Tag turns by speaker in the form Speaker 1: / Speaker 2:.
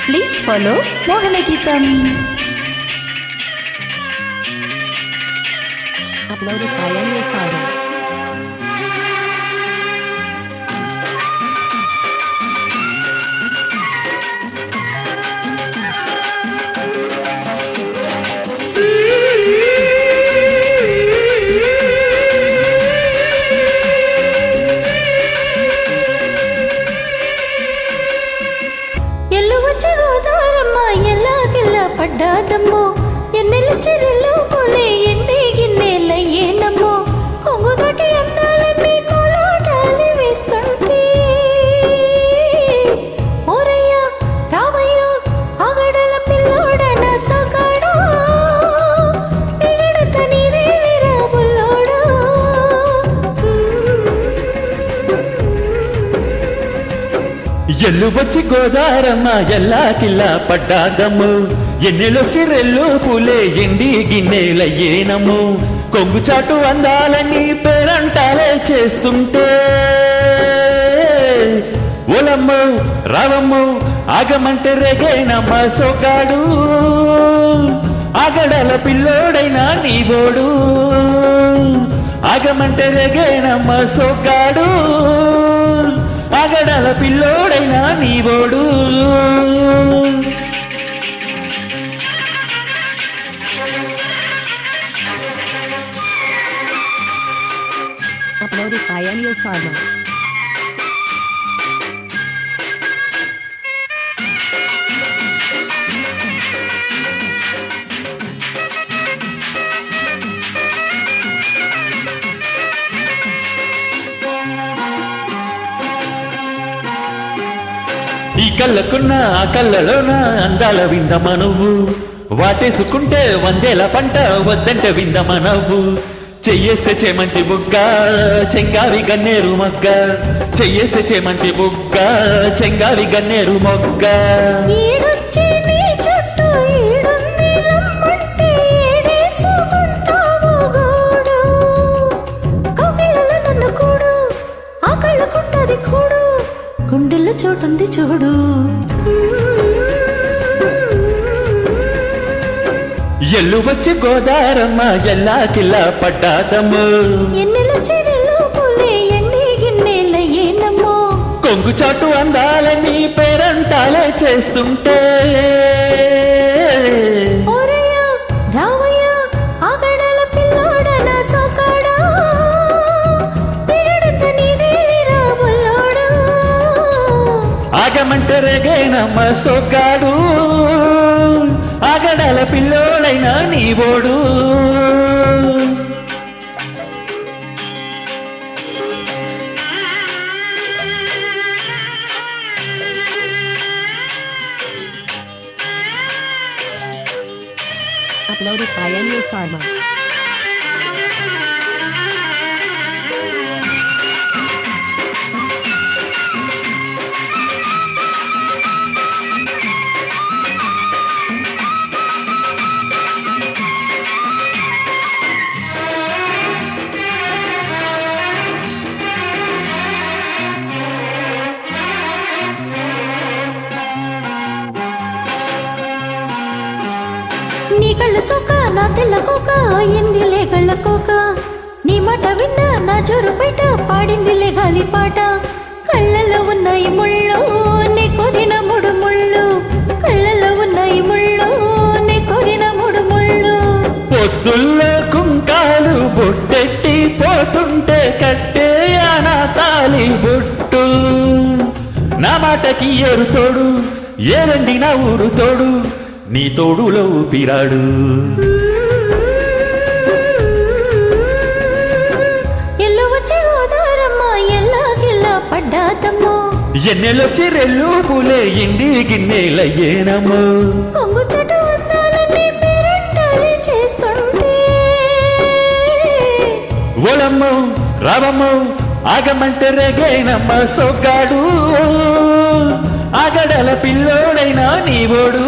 Speaker 1: Please follow Mohana Geetam.
Speaker 2: Uploaded by Anil Saga.
Speaker 1: పడ్డాదమ్మో ఎన్నెల చెరెల్లో పోలే ఎండి గిన్నెల ఏనమ్మో కొంగుదటి అందాలన్నీ కోలాటాలి వేస్తుంటే ఓరయ్యా రావయ్యో ఆగడల పిల్లోడన సగాడో ఎగడత నీరేవిరా బుల్లోడో
Speaker 3: ఎల్లు వచ్చి గోదారమ్మ ఎల్లా కిల్లా పడ్డాదమ్ము ఎన్నెలొచ్చి రెల్లు పూలే ఎండి గిన్నెల ఏనమ్ము కొంగు చాటు అందాలని పేరంటాలే చేస్తుంటే ఓలమ్మ రావమ్మ ఆగమంటే రేగేనమ్మ సోగాడు ఆగడల పిల్లోడైనా నీవోడు ఆగమంటే రేగేనమ్మ సోగాడు ఆగడల పిల్లోడైనా నీవోడు
Speaker 2: Uploaded by Anil Saga.
Speaker 3: ఈ కళ్ళకున్న ఆ కళ్ళలోన అందాల విందమ నువ్వు వాటేసుకుంటే వందేల పంట వద్దంటే విందమ నవ్వు చెయ్యేస్తే చేమంతి బుగ్గ చెంగావి గన్నేరు మొగ్గ చెయ్యేస్తే చేమంతి బుగ్గ చెంగావి గన్నేరు మొగ్గ
Speaker 1: గుండెల్లో చోటుంది చూడు
Speaker 3: ఎల్లు వచ్చి గోదారమ్మ ఎల్లా కిల్లా పడ్డాదమ్ము
Speaker 1: ఎన్నెల చెరెల్లో పూలే ఎండి గిన్నెల ఏనమ్మో
Speaker 3: కొంగు చాటు అందాలని పేరంటాలే చేస్తుంటే
Speaker 1: ఓరయ్యా రావయ్యా ఆగడల పిల్లోడన సోకాడా ఎగడత నీదేవిరా బుల్లోడా
Speaker 3: ఆగమంటే రేగేనమ్మ సోగాడు ఆగడల పిల్లోడైనా నీవోడు
Speaker 2: Uploaded by Anil Saga.
Speaker 1: నీ కళ్ళ సోక నా తెల్ల కోక అయిందిలే గళ్ళ కోక నీ మాట విన్నా నా జోరు బయట పాడిందిలే గాలి పాట కళ్ళలో ఉన్నాయి ముళ్ళు నీ కొరిన ముడు ముళ్ళు కళ్ళలో ఉన్నాయి ముళ్ళు నీ కొరిన ముడు ముళ్ళు
Speaker 3: పొద్దుల్లో కుంకాలు బొట్టెట్టి పోతుంటే కట్టేయానా తాలి బొట్టు నా మాటకి ఏరు తోడు ఏరండి నా ఊరు తోడు నీ తోడులో ఊపిరాడు
Speaker 1: ఎల్లు వచ్చి గోదారమ్మ ఎల్లా గిల్లా పడ్డాదమ్మో
Speaker 3: ఎన్నెలొచ్చి రెల్లు పూలే ఎండి గిన్నెల ఏనమ్మో
Speaker 1: కొంగు చెట్టు అందాలన్నీ పేరంటాలి చేస్తుంటే
Speaker 3: ఓలమ్మ రావమ్మ ఆగమంటే రేగేనమ్మ సోగాడు ఆగడల పిల్లోడైనా నీవోడు